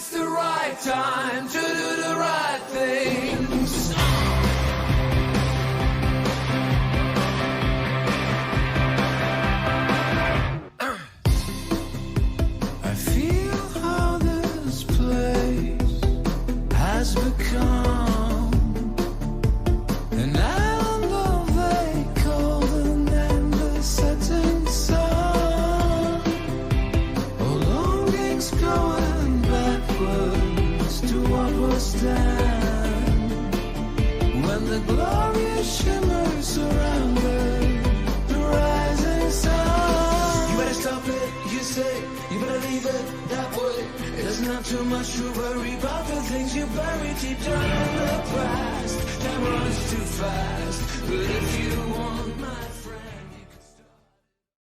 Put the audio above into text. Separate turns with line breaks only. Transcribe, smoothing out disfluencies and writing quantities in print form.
it's the right time to do the right things. I feel how this place has become an island of a cold and endless setting sun. Oh, longings going backwards to what was then, when the glorious shimmer surrounded the rising sun. You better stop it, you say, you better leave it that way. There's not too much to worry about the things you bury deep down in the past. Time runs too fast, but if you want